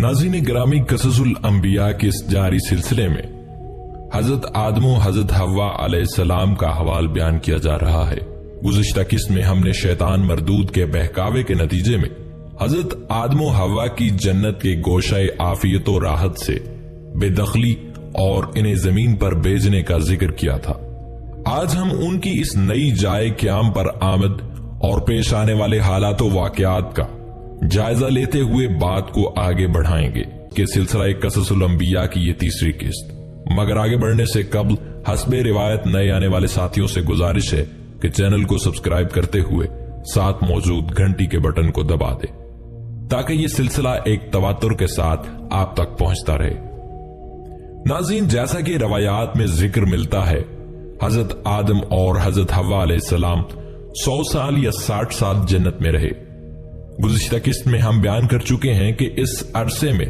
ناظرین گرامی، قصص الانبیاء کے اس جاری سلسلے میں حضرت آدم و حضرت حوا علیہ السلام کا حوال بیان کیا جا رہا ہے۔ گزشتہ قسط میں ہم نے شیطان مردود کے بہکاوے کے نتیجے میں حضرت آدم و حوا کی جنت کے گوشہ عافیت و راحت سے بے دخلی اور انہیں زمین پر بھیجنے کا ذکر کیا تھا۔ آج ہم ان کی اس نئی جائے قیام پر آمد اور پیش آنے والے حالات و واقعات کا جائزہ لیتے ہوئے بات کو آگے بڑھائیں گے کہ سلسلہ قصص الانبیاء کی یہ تیسری قسط۔ مگر آگے بڑھنے سے قبل حسب روایت نئے آنے والے ساتھیوں سے گزارش ہے کہ چینل کو سبسکرائب کرتے ہوئے ساتھ موجود گھنٹی کے بٹن کو دبا دے تاکہ یہ سلسلہ ایک تواتر کے ساتھ آپ تک پہنچتا رہے۔ ناظرین، جیسا کہ روایات میں ذکر ملتا ہے، حضرت آدم اور حضرت حوا علیہ السلام 100 سال یا 60 سال جنت میں رہے۔ گزشتہ قسط میں ہم بیان کر چکے ہیں کہ اس عرصے میں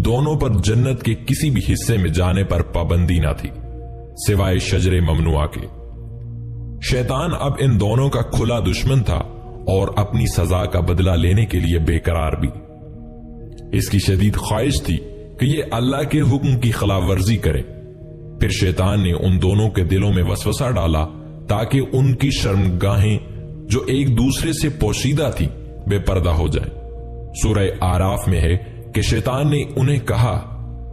دونوں پر جنت کے کسی بھی حصے میں جانے پر پابندی نہ تھی سوائے شجر ممنوعہ کے۔ شیطان اب ان دونوں کا کھلا دشمن تھا اور اپنی سزا کا بدلہ لینے کے لیے بے قرار بھی۔ اس کی شدید خواہش تھی کہ یہ اللہ کے حکم کی خلاف ورزی کرے۔ پھر شیطان نے ان دونوں کے دلوں میں وسوسہ ڈالا تاکہ ان کی شرمگاہیں جو ایک دوسرے سے پوشیدہ تھی بے پردہ ہو جائیں۔ سورہ آراف میں ہے کہ شیطان نے انہیں کہا،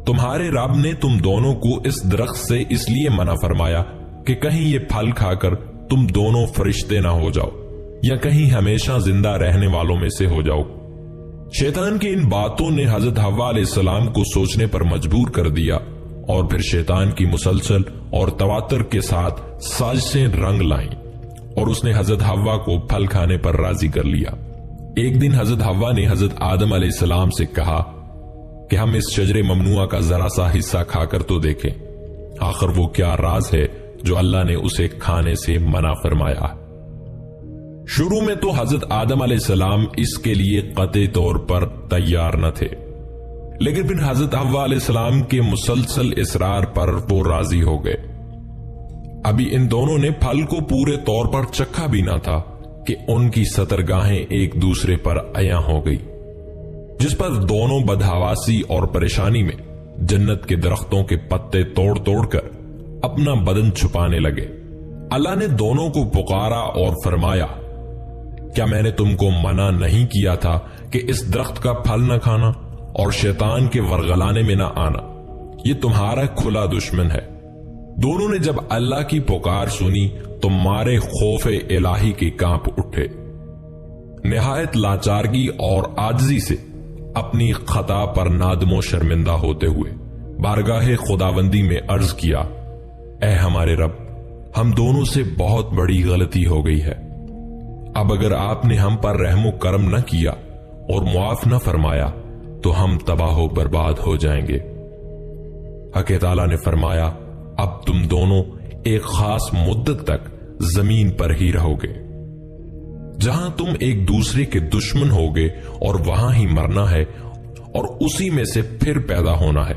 تمہارے رب نے تم دونوں کو اس درخت سے اس لیے منع فرمایا کہ کہیں یہ پھل کھا کر تم دونوں فرشتے نہ ہو جاؤ یا کہیں ہمیشہ زندہ رہنے والوں میں سے ہو جاؤ۔ شیطان کی ان باتوں نے حضرت حوا علیہ السلام کو سوچنے پر مجبور کر دیا، اور پھر شیطان کی مسلسل اور تواتر کے ساتھ سازشیں رنگ لائیں اور اس نے حضرت حوا کو پھل کھانے پر راضی کر لیا۔ ایک دن حضرت حوا نے حضرت آدم علیہ السلام سے کہا کہ ہم اس شجر ممنوعہ کا ذرا سا حصہ کھا کر تو دیکھیں، آخر وہ کیا راز ہے جو اللہ نے اسے کھانے سے منع فرمایا۔ شروع میں تو حضرت آدم علیہ السلام اس کے لیے قطعی طور پر تیار نہ تھے، لیکن پھر حضرت حوا علیہ السلام کے مسلسل اصرار پر وہ راضی ہو گئے۔ ابھی ان دونوں نے پھل کو پورے طور پر چکھا بھی نہ تھا کہ ان کی سترگاہیں ایک دوسرے پر عیاں ہو گئی، جس پر دونوں بدحواسی اور پریشانی میں جنت کے درختوں کے پتے توڑ توڑ کر اپنا بدن چھپانے لگے۔ اللہ نے دونوں کو پکارا اور فرمایا، کیا میں نے تم کو منع نہیں کیا تھا کہ اس درخت کا پھل نہ کھانا اور شیطان کے ورغلانے میں نہ آنا؟ یہ تمہارا کھلا دشمن ہے۔ دونوں نے جب اللہ کی پکار سنی تو مارے خوف الہی کے کانپ اٹھے۔ نہایت لاچارگی اور عاجزی سے اپنی خطا پر نادم و شرمندہ ہوتے ہوئے بارگاہ خداوندی میں عرض کیا، اے ہمارے رب، ہم دونوں سے بہت بڑی غلطی ہو گئی ہے۔ اب اگر آپ نے ہم پر رحم و کرم نہ کیا اور معاف نہ فرمایا تو ہم تباہ و برباد ہو جائیں گے۔ حق تعالیٰ نے فرمایا، اب تم دونوں ایک خاص مدت تک زمین پر ہی رہو گے، جہاں تم ایک دوسرے کے دشمن ہوگے، اور وہاں ہی مرنا ہے اور اسی میں سے پھر پیدا ہونا ہے۔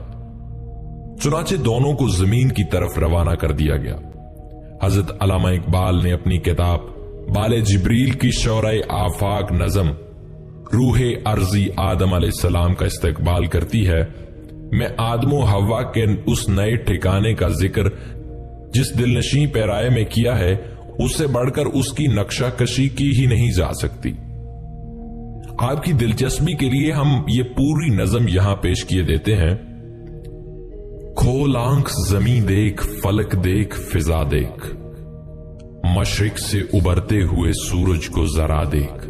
چنانچہ دونوں کو زمین کی طرف روانہ کر دیا گیا۔ حضرت علامہ اقبال نے اپنی کتاب بال جبریل کی شورۂ آفاق نظم روح ارضی آدم علیہ السلام کا استقبال کرتی ہے، میں آدم و حوا کے اس نئے ٹھکانے کا ذکر جس دل نشیں پیرائے میں کیا ہے، اس سے بڑھ کر اس کی نقشہ کشی کی ہی نہیں جا سکتی۔ آپ کی دلچسپی کے لیے ہم یہ پوری نظم یہاں پیش کیے دیتے ہیں۔ کھول آنکھ زمین دیکھ، فلک دیکھ، فضا دیکھ، مشرق سے ابھرتے ہوئے سورج کو ذرا دیکھ،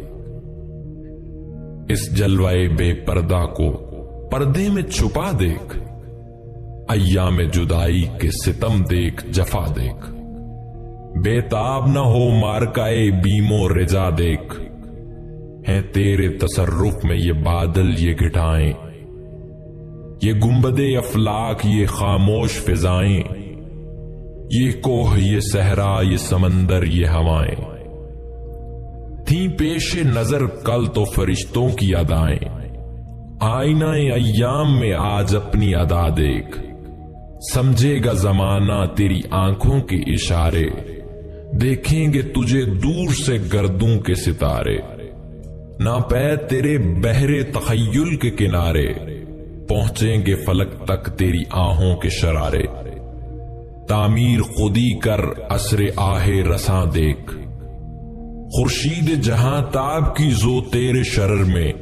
اس جلوے بے پردہ کو پردے میں چھپا دیکھ، ایام جدائی کے ستم دیکھ، جفا دیکھ، بے تاب نہ ہو مارکائے بیم و رجا دیکھ، ہیں تیرے تصرف میں یہ بادل، یہ گھٹائیں، یہ گنبد افلاک، یہ خاموش فضائیں، یہ کوہ، یہ صحرا، یہ سمندر، یہ ہوائیں، تھیں پیش نظر کل تو فرشتوں کی ادائیں، آئینہ ایام میں آج اپنی ادا دیکھ، سمجھے گا زمانہ تیری آنکھوں کے اشارے، دیکھیں گے تجھے دور سے گردوں کے ستارے، نہ پے تیرے بحر تخیل کے کنارے، پہنچیں گے فلک تک تیری آہوں کے شرارے، تعمیر خودی کر عصر آہ رساں دیکھ، خورشید جہاں تاب کی زو تیرے شرر میں،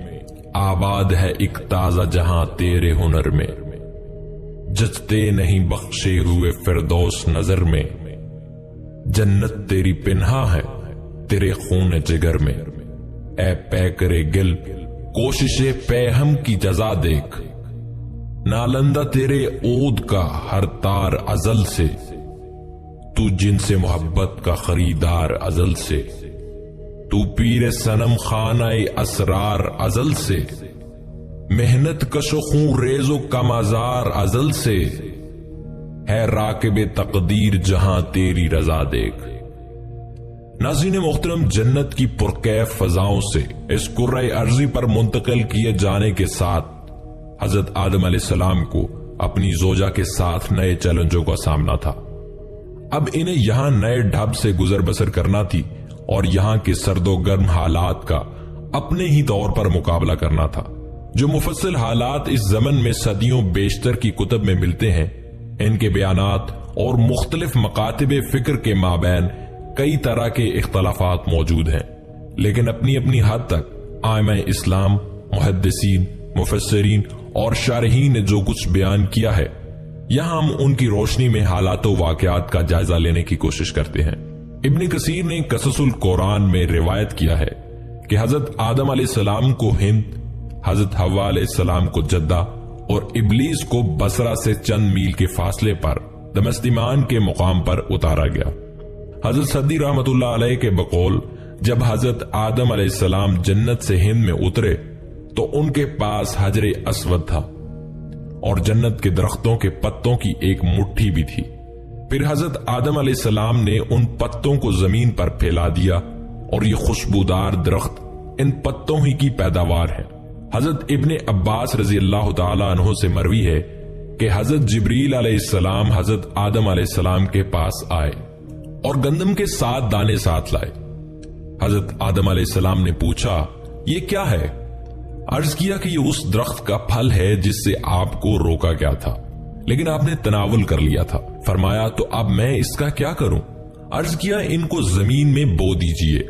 آباد ہے ایک تازہ جہاں تیرے ہنر میں، جچتے نہیں بخشے ہوئے فردوس نظر میں، جنت تیری پنہا ہے تیرے خون جگر میں، اے پے کرے گل کوشش پے ہم کی جزا دیکھ، نالندہ تیرے عود کا ہر تار ازل سے، تو جن سے محبت کا خریدار ازل سے، تو پیر صنم خانہ اسرار ازل سے، محنت کش و خون ریز و کم آزار ازل سے، ہے راکب تقدیر جہاں تیری رضا دیکھ۔ ناظرین محترم، جنت کی پرکیف فضاؤں سے اس کرۂ ارضی پر منتقل کیے جانے کے ساتھ حضرت آدم علیہ السلام کو اپنی زوجہ کے ساتھ نئے چیلنجوں کا سامنا تھا۔ اب انہیں یہاں نئے ڈھب سے گزر بسر کرنا تھی اور یہاں کے سرد و گرم حالات کا اپنے ہی طور پر مقابلہ کرنا تھا۔ جو مفصل حالات اس زمن میں صدیوں بیشتر کی کتب میں ملتے ہیں، ان کے بیانات اور مختلف مکاتب فکر کے مابین کئی طرح کے اختلافات موجود ہیں، لیکن اپنی اپنی حد تک ائمہ اسلام، محدثین، مفسرین اور شارحین نے جو کچھ بیان کیا ہے، یہاں ہم ان کی روشنی میں حالات و واقعات کا جائزہ لینے کی کوشش کرتے ہیں۔ ابن کثیر نے قصص القرآن میں روایت کیا ہے کہ حضرت آدم علیہ السلام کو ہند، حضرت حوا علیہ السلام کو جدہ اور ابلیس کو بصرہ سے چند میل کے فاصلے پر دمشتمان کے مقام پر اتارا گیا۔ حضرت صدی رحمت اللہ علیہ کے بقول جب حضرت آدم علیہ السلام جنت سے ہند میں اترے تو ان کے پاس حجر اسود تھا اور جنت کے درختوں کے پتوں کی ایک مٹھی بھی تھی۔ پھر حضرت آدم علیہ السلام نے ان پتوں کو زمین پر پھیلا دیا اور یہ خوشبودار درخت ان پتوں ہی کی پیداوار ہے۔ حضرت ابن عباس رضی اللہ تعالی عنہ سے مروی ہے کہ حضرت جبریل علیہ السلام حضرت آدم علیہ السلام کے پاس آئے اور گندم کے 7 دانے ساتھ لائے۔ حضرت آدم علیہ السلام نے پوچھا، یہ کیا ہے؟ عرض کیا کہ یہ اس درخت کا پھل ہے جس سے آپ کو روکا گیا تھا، لیکن آپ نے تناول کر لیا تھا۔ فرمایا تو اب میں اس کا کیا کروں؟ عرض کیا ان کو زمین میں بو دیجئے۔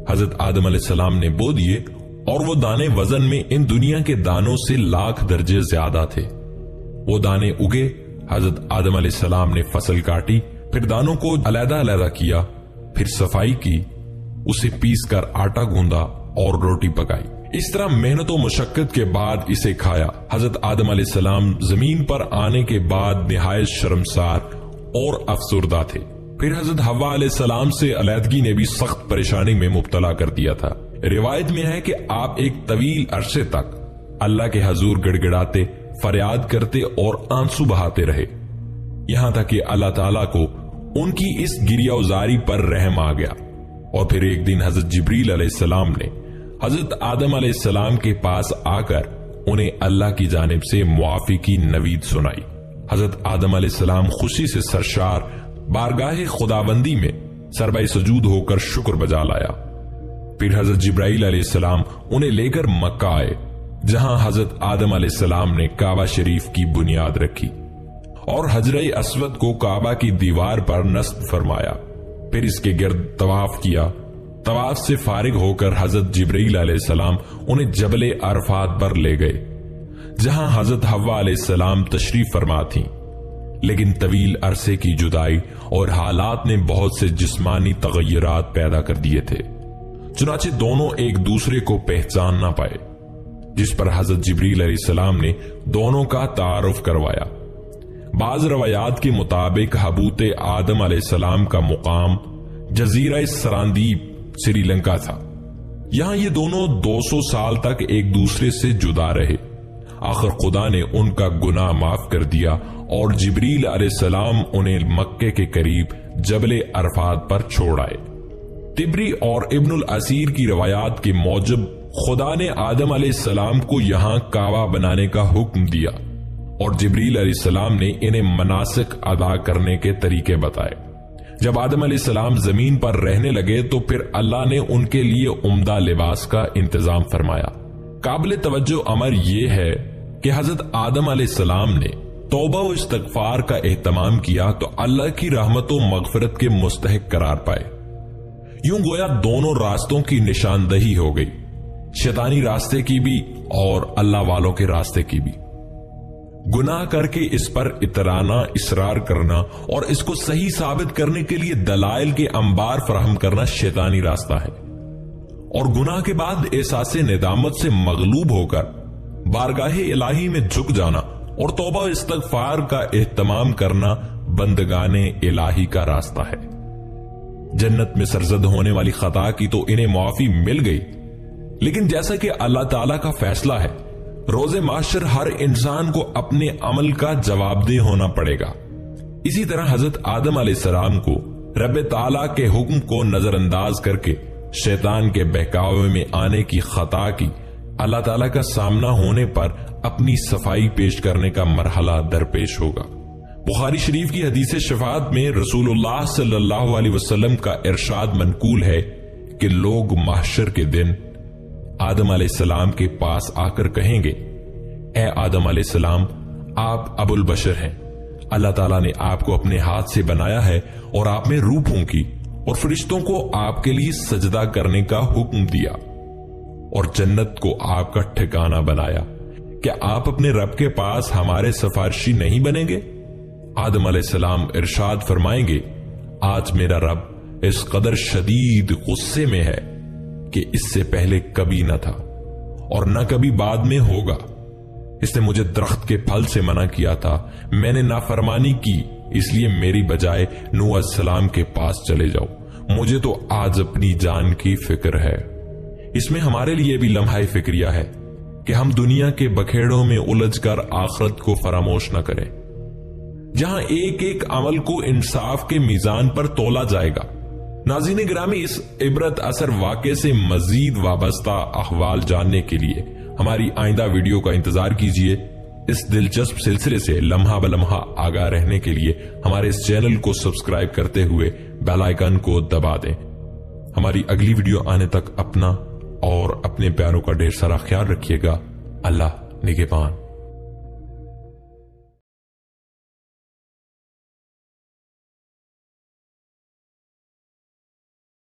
حضرت آدم علیہ السلام نے بو دیے اور وہ دانے وزن میں ان دنیا کے دانوں سے 1,00,000 درجے زیادہ تھے۔ وہ دانے اگے، حضرت آدم علیہ السلام نے فصل کاٹی، پھر دانوں کو علیحدہ علیحدہ کیا، پھر صفائی کی، اسے پیس کر آٹا گوندا اور روٹی پکائی۔ اس طرح محنت و مشقت کے بعد اسے کھایا۔ حضرت آدم علیہ السلام زمین پر آنے کے بعد نہایت شرمسار اور افسردہ تھے۔ پھر حضرت حوا علیہ السلام سے علیحدگی نے بھی سخت پریشانی میں مبتلا کر دیا تھا۔ روایت میں ہے کہ آپ ایک طویل عرصے تک اللہ کے حضور گڑ گڑاتے، فریاد کرتے اور آنسو بہاتے رہے، یہاں تک کہ اللہ تعالیٰ کو ان کی اس گریہ وزاری پر رحم آ گیا، اور پھر ایک دن حضرت جبریل علیہ السلام نے حضرت آدم علیہ السلام کے پاس آ کر انہیں اللہ کی جانب سے معافی کی نوید سنائی۔ حضرت آدم علیہ السلام خوشی سے سرشار بارگاہ خداوندی میں سربہ سجود ہو کر شکر بجا لایا۔ پھر حضرت جبرائیل علیہ السلام انہیں لے کر مکہ آئے، جہاں حضرت آدم علیہ السلام نے کعبہ شریف کی بنیاد رکھی اور حجر اسود کو کعبہ کی دیوار پر نصب فرمایا، پھر اس کے گرد طواف کیا۔ طواف سے فارغ ہو کر حضرت جبرائیل علیہ السلام انہیں جبل عرفات پر لے گئے، جہاں حضرت حوا علیہ السلام تشریف فرما تھیں، لیکن طویل عرصے کی جدائی اور حالات نے بہت سے جسمانی تغیرات پیدا کر دیے تھے، چنانچہ دونوں ایک دوسرے کو پہچان نہ پائے، جس پر حضرت جبریل علیہ السلام نے دونوں کا تعارف کروایا۔ بعض روایات کے مطابق حبوت آدم علیہ السلام کا مقام جزیرہ سراندیپ سری لنکا تھا۔ یہاں یہ دونوں 200 سال تک ایک دوسرے سے جدا رہے۔ آخر خدا نے ان کا گناہ معاف کر دیا اور جبریل علیہ السلام انہیں مکے کے قریب جبل عرفات پر چھوڑ آئے۔ طبری اور ابن الاسیر کی روایات کے موجب خدا نے آدم علیہ السلام کو یہاں کعبہ بنانے کا حکم دیا اور جبریل علیہ السلام نے انہیں مناسک ادا کرنے کے طریقے بتائے۔ جب آدم علیہ السلام زمین پر رہنے لگے تو پھر اللہ نے ان کے لیے عمدہ لباس کا انتظام فرمایا۔ قابل توجہ امر یہ ہے کہ حضرت آدم علیہ السلام نے توبہ و استغفار کا اہتمام کیا تو اللہ کی رحمت و مغفرت کے مستحق قرار پائے۔ یوں گویا دونوں راستوں کی نشاندہی ہو گئی، شیطانی راستے کی بھی اور اللہ والوں کے راستے کی بھی۔ گناہ کر کے اس پر اترانا، اصرار کرنا اور اس کو صحیح ثابت کرنے کے لیے دلائل کے انبار فراہم کرنا شیطانی راستہ ہے، اور گناہ کے بعد احساس ندامت سے مغلوب ہو کر بارگاہ الہی میں جھک جانا اور توبہ و استغفار کا اہتمام کرنا بندگان الہی کا راستہ ہے۔ جنت میں سرزد ہونے والی خطا کی تو انہیں معافی مل گئی، لیکن جیسا کہ اللہ تعالیٰ کا فیصلہ ہے، روز محشر ہر انسان کو اپنے عمل کا جواب دہ ہونا پڑے گا۔ اسی طرح حضرت آدم علیہ السلام کو رب تعالیٰ کے حکم کو نظر انداز کر کے شیطان کے بہکاوے میں آنے کی خطا کی اللہ تعالیٰ کا سامنا ہونے پر اپنی صفائی پیش کرنے کا مرحلہ درپیش ہوگا۔ بخاری شریف کی حدیث شفاعت میں رسول اللہ صلی اللہ علیہ وسلم کا ارشاد منقول ہے کہ لوگ محشر کے دن آدم علیہ السلام کے پاس آ کر کہیں گے، اے آدم علیہ السلام، آپ ابو البشر ہیں، اللہ تعالیٰ نے آپ کو اپنے ہاتھ سے بنایا ہے اور آپ میں روح پھونکی اور فرشتوں کو آپ کے لیے سجدہ کرنے کا حکم دیا اور جنت کو آپ کا ٹھکانہ بنایا، کیا آپ اپنے رب کے پاس ہمارے سفارشی نہیں بنیں گے؟ آدم علیہ السلام ارشاد فرمائیں گے، آج میرا رب اس قدر شدید غصے میں ہے کہ اس سے پہلے کبھی نہ تھا اور نہ کبھی بعد میں ہوگا۔ اس نے مجھے درخت کے پھل سے منع کیا تھا، میں نے نافرمانی کی، اس لیے میری بجائے نوح علیہ السلام کے پاس چلے جاؤ، مجھے تو آج اپنی جان کی فکر ہے۔ اس میں ہمارے لیے بھی لمحہ فکریہ ہے کہ ہم دنیا کے بکھیڑوں میں الجھ کر آخرت کو فراموش نہ کریں، جہاں ایک ایک عمل کو انصاف کے میزان پر تولا جائے گا۔ ناظرین گرامی، اس عبرت اثر واقعے سے مزید وابستہ احوال جاننے کے لیے ہماری آئندہ ویڈیو کا انتظار کیجیے۔ اس دلچسپ سلسلے سے لمحہ بلمحہ آگاہ رہنے کے لیے ہمارے اس چینل کو سبسکرائب کرتے ہوئے بیل آئیکن کو دبا دیں۔ ہماری اگلی ویڈیو آنے تک اپنا اور اپنے پیاروں کا ڈھیر سارا خیال رکھیے گا۔ اللہ نگہبان۔